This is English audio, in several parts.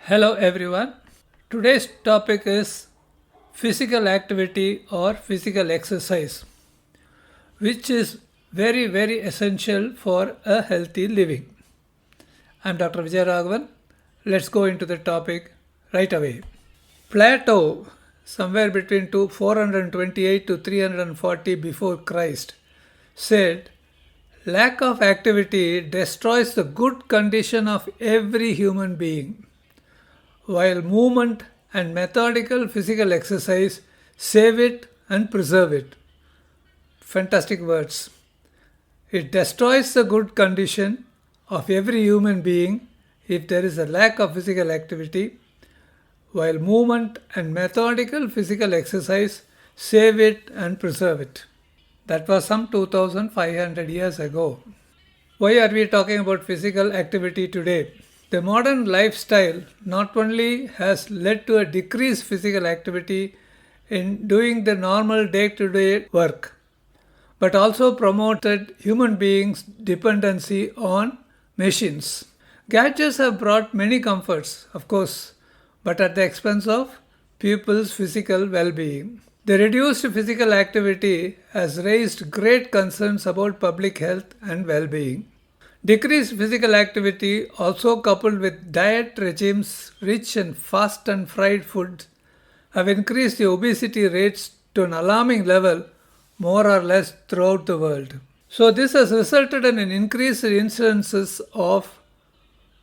Hello everyone. Today's topic is physical activity or physical exercise, which is very essential for a healthy living. I'm Dr. Vijay Raghavan. Let's go into the topic right away. Plato, somewhere between 428 to 340 before Christ, said, lack of activity destroys the good condition of every human being, while movement and methodical physical exercise save it and preserve it. Fantastic words. It destroys the good condition of every human being if there is a lack of physical activity, while movement and methodical physical exercise save it and preserve it. That was some 2500 years ago. Why are we talking about physical activity today? The modern lifestyle not only has led to a decreased physical activity in doing the normal day-to-day work, but also promoted human beings' dependency on machines. Gadgets have brought many comforts, of course, but at the expense of people's physical well-being. The reduced physical activity has raised great concerns about public health and well-being. Decreased physical activity, also coupled with diet regimes rich in fast and fried foods, have increased the obesity rates to an alarming level more or less throughout the world. So this has resulted in an increased incidences of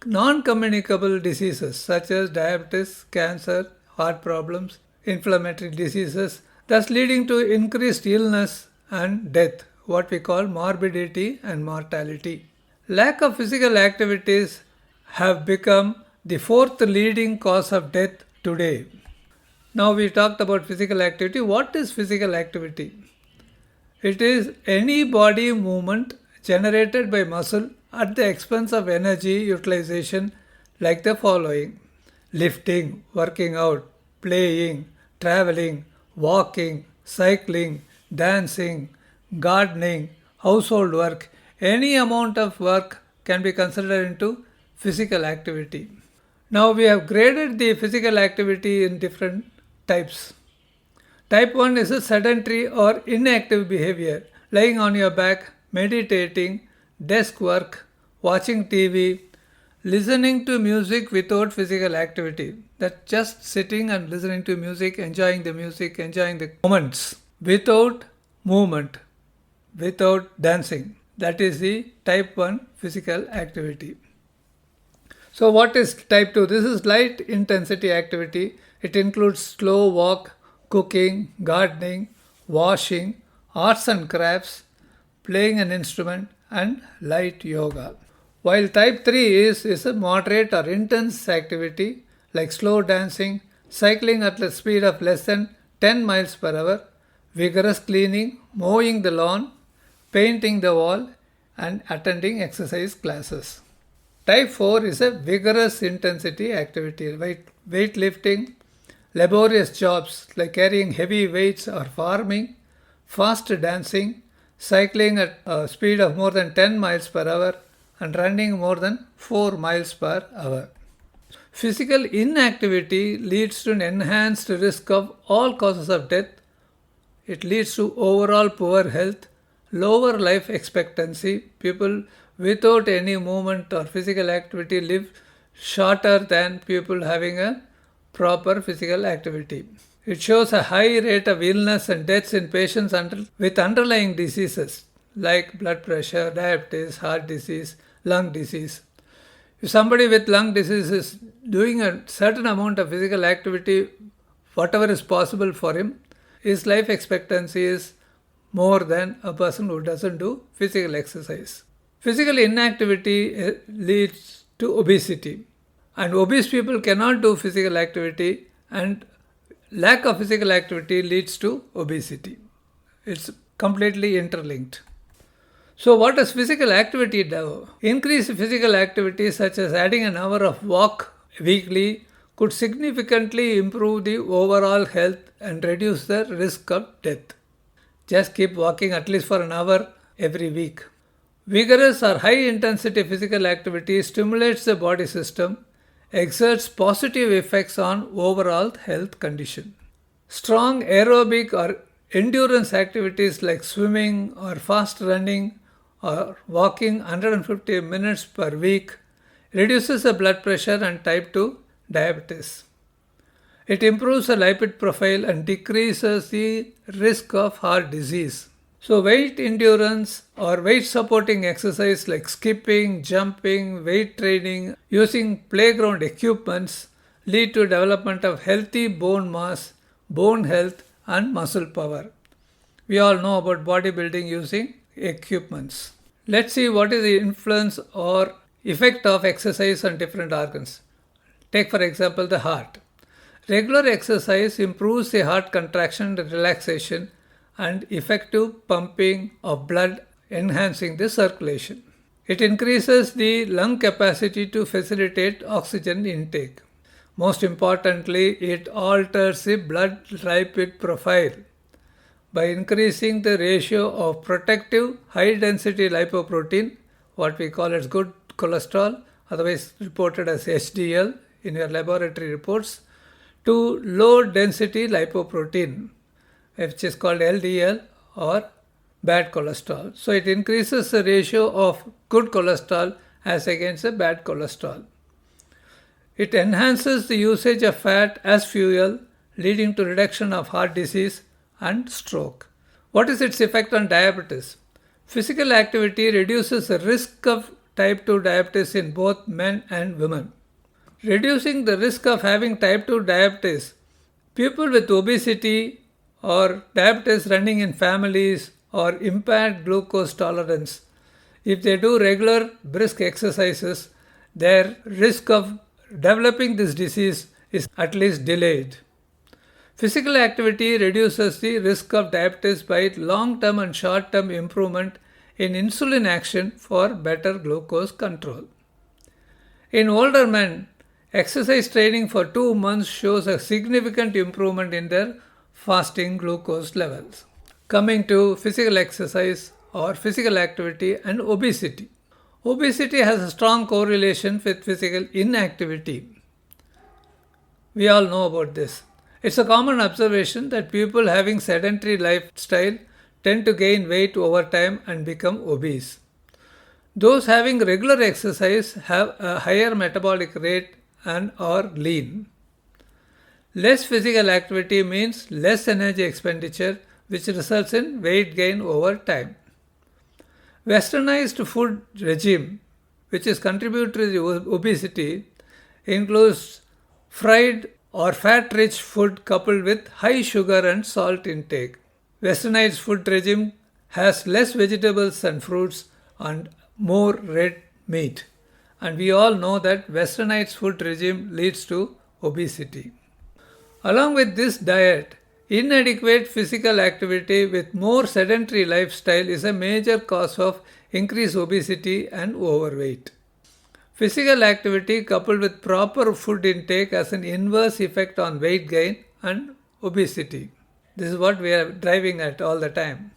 non-communicable diseases such as diabetes, cancer, heart problems, inflammatory diseases, thus leading to increased illness and death, what we call morbidity and mortality. Lack of physical activities have become the fourth leading cause of death today. Now we talked about physical activity. What is physical activity? It is any body movement generated by muscle at the expense of energy utilization, like the following: lifting, working out, playing, traveling, walking, cycling, dancing, gardening, household work. Any amount of work can be considered into physical activity. Now we have graded the physical activity in different types. Type 1 is a sedentary or inactive behavior, lying on your back, meditating, desk work, watching TV, listening to music without physical activity. That's just sitting and listening to music, enjoying the moments, without movement, without dancing. That is the type 1 physical activity. So what is type 2? This is light intensity activity. It includes slow walk, cooking, gardening, washing, arts and crafts, playing an instrument, and light yoga. While type 3 is a moderate or intense activity like slow dancing, cycling at a speed of less than 10 miles per hour, vigorous cleaning, mowing the lawn, painting the wall, and attending exercise classes. Type 4 is a vigorous intensity activity, weightlifting, laborious jobs like carrying heavy weights or farming, fast dancing, cycling at a speed of more than 10 miles per hour, and running more than 4 miles per hour. Physical inactivity leads to an enhanced risk of all causes of death. It leads to overall poor health, lower life expectancy. People without any movement or physical activity live shorter than people having a proper physical activity. It shows a high rate of illness and deaths in patients with underlying diseases like blood pressure, diabetes, heart disease, lung disease. If somebody with lung disease is doing a certain amount of physical activity, whatever is possible for him, his life expectancy is more than a person who doesn't do physical exercise. Physical inactivity leads to obesity, and obese people cannot do physical activity, and lack of physical activity leads to obesity. It's completely interlinked. So what does physical activity do? Increased physical activity such as adding an hour of walk weekly could significantly improve the overall health and reduce the risk of death. Just keep walking at least for an hour every week. Vigorous or high intensity physical activity stimulates the body system, exerts positive effects on overall health condition. Strong aerobic or endurance activities like swimming or fast running or walking 150 minutes per week reduces the blood pressure and type 2 diabetes. It improves the lipid profile and decreases the risk of heart disease. So weight endurance or weight supporting exercise like skipping, jumping, weight training, using playground equipments lead to development of healthy bone mass, bone health and muscle power. We all know about bodybuilding using equipments. Let's see what is the influence or effect of exercise on different organs. Take for example the heart. Regular exercise improves the heart contraction and relaxation and effective pumping of blood, enhancing the circulation. It increases the lung capacity to facilitate oxygen intake. Most importantly, it alters the blood lipid profile by increasing the ratio of protective high-density lipoprotein, what we call as good cholesterol, otherwise reported as HDL in your laboratory reports, to low-density lipoprotein, which is called LDL or bad cholesterol. So it increases the ratio of good cholesterol as against the bad cholesterol. It enhances the usage of fat as fuel, leading to reduction of heart disease and stroke. What is its effect on diabetes? Physical activity reduces the risk of type 2 diabetes in both men and women. Reducing the risk of having type 2 diabetes, people with obesity or diabetes running in families or impaired glucose tolerance, if they do regular brisk exercises, their risk of developing this disease is at least delayed. Physical activity reduces the risk of diabetes by long-term and short-term improvement in insulin action for better glucose control. In older men, exercise training for 2 months shows a significant improvement in their fasting glucose levels. Coming to physical exercise or physical activity and obesity. Obesity has a strong correlation with physical inactivity. We all know about this. It's a common observation that people having sedentary lifestyle tend to gain weight over time and become obese. Those having regular exercise have a higher metabolic rate and are lean. Less physical activity means less energy expenditure, which results in weight gain over time. Westernized food regime, which is contributory to obesity, includes fried or fat-rich food coupled with high sugar and salt intake. Westernized food regime has less vegetables and fruits and more red meat. And we all know that westernized food regime leads to obesity. Along with this diet, inadequate physical activity with more sedentary lifestyle is a major cause of increased obesity and overweight. Physical activity coupled with proper food intake has an inverse effect on weight gain and obesity. This is what we are driving at all the time.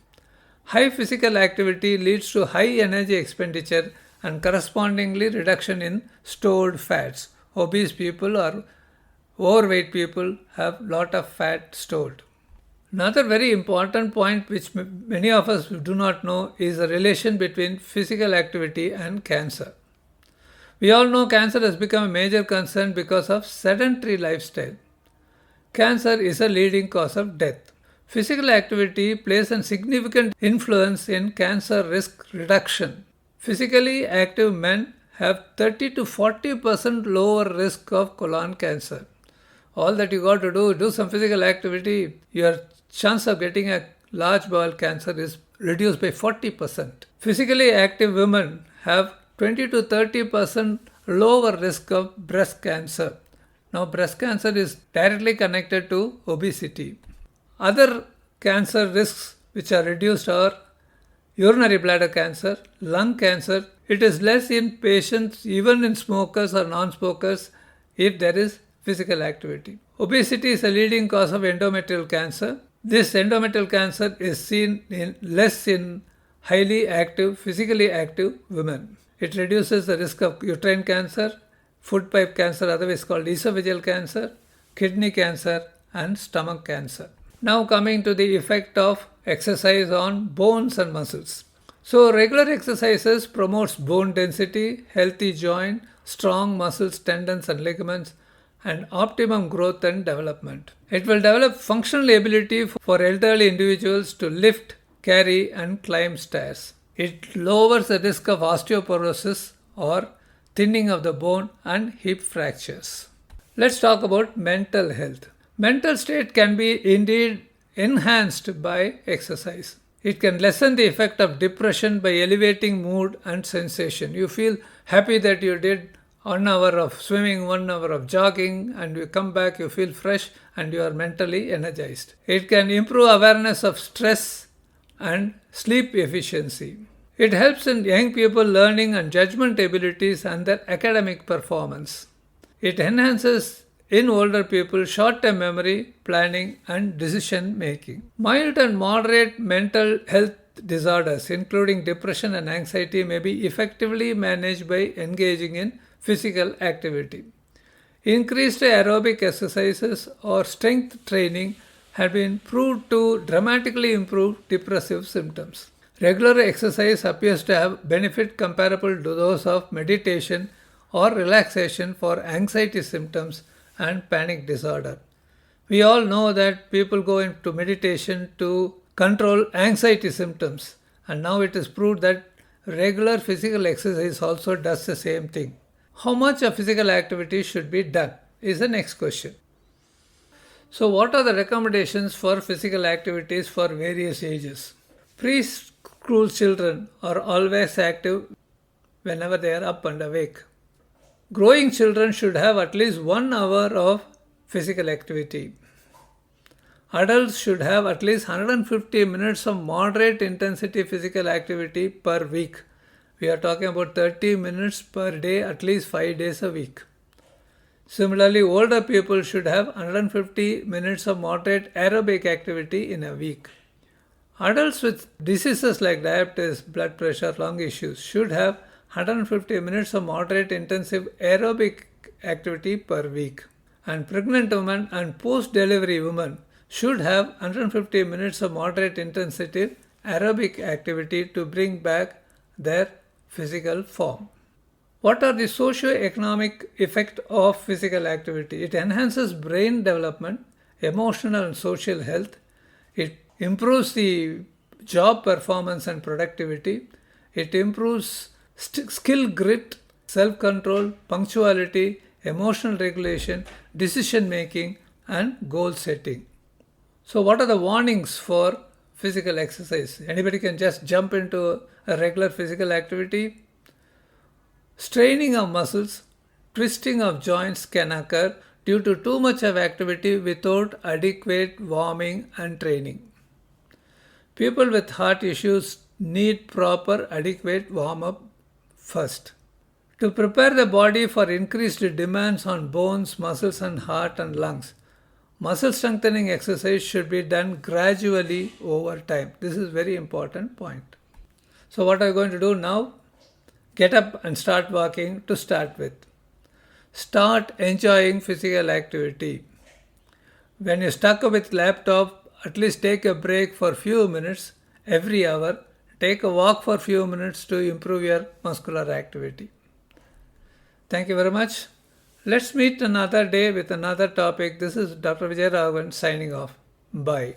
High physical activity leads to high energy expenditure and correspondingly reduction in stored fats. Obese people or overweight people have lot of fat stored. Another very important point which many of us do not know is the relation between physical activity and cancer. We all know cancer has become a major concern because of sedentary lifestyle. Cancer is a leading cause of death. Physical activity plays a significant influence in cancer risk reduction. Physically active men have 30 to 40% lower risk of colon cancer. All that you got to do some physical activity, your chance of getting a large bowel cancer is reduced by 40%. Physically active women have 20 to 30% lower risk of breast cancer. Now, breast cancer is directly connected to obesity. Other cancer risks which are reduced are urinary bladder cancer, lung cancer. It is less in patients, even in smokers or non-smokers, if there is physical activity. Obesity is a leading cause of endometrial cancer. This endometrial cancer is seen less in highly active, physically active women. It reduces the risk of uterine cancer, food pipe cancer, otherwise called esophageal cancer, kidney cancer, and stomach cancer. Now coming to the effect of exercise on bones and muscles. So regular exercises promotes bone density, healthy joint, strong muscles, tendons and ligaments, and optimum growth and development. It will develop functional ability for elderly individuals to lift, carry and climb stairs. It lowers the risk of osteoporosis or thinning of the bone and hip fractures. Let's talk about mental health. Mental state can be indeed enhanced by exercise. It can lessen the effect of depression by elevating mood and sensation. You feel happy that you did 1 hour of swimming, 1 hour of jogging, and you come back, you feel fresh and you are mentally energized. It can improve awareness of stress and sleep efficiency. It helps in young people learning and judgment abilities and their academic performance. It enhances in older people short-term memory, planning and decision making. Mild and moderate mental health disorders including depression and anxiety may be effectively managed by engaging in physical activity. Increased aerobic exercises or strength training have been proved to dramatically improve depressive symptoms. Regular exercise appears to have benefit comparable to those of meditation or relaxation for anxiety symptoms and panic disorder. We all know that people go into meditation to control anxiety symptoms, and now it is proved that regular physical exercise also does the same thing. How much of physical activity should be done is the next question. So what are the recommendations for physical activities for various ages? Preschool children are always active whenever they are up and awake. Growing children should have at least 1 hour of physical activity. Adults should have at least 150 minutes of moderate intensity physical activity per week. We are talking about 30 minutes per day, at least 5 days a week. Similarly, older people should have 150 minutes of moderate aerobic activity in a week. Adults with diseases like diabetes, blood pressure, lung issues should have 150 minutes of moderate intensive aerobic activity per week. And pregnant women and post-delivery women should have 150 minutes of moderate intensity aerobic activity to bring back their physical form. What are the socio-economic effects of physical activity? It enhances brain development, emotional and social health. It improves the job performance and productivity. It improves skill, grit, self-control, punctuality, emotional regulation, decision making and goal setting. So what are the warnings for physical exercise? Anybody can just jump into a regular physical activity. Straining of muscles, twisting of joints can occur due to too much of activity without adequate warming and training. People with heart issues need proper adequate warm-up first. To prepare the body for increased demands on bones, muscles and heart and lungs, muscle strengthening exercise should be done gradually over time. This is a very important point. So what are you going to do now? Get up and start walking to start with. Start enjoying physical activity. When you're stuck with laptop, at least take a break for few minutes every hour. Take a walk for few minutes to improve your muscular activity. Thank you very much. Let's meet another day with another topic. This is Dr. Vijay Raghavan signing off. Bye.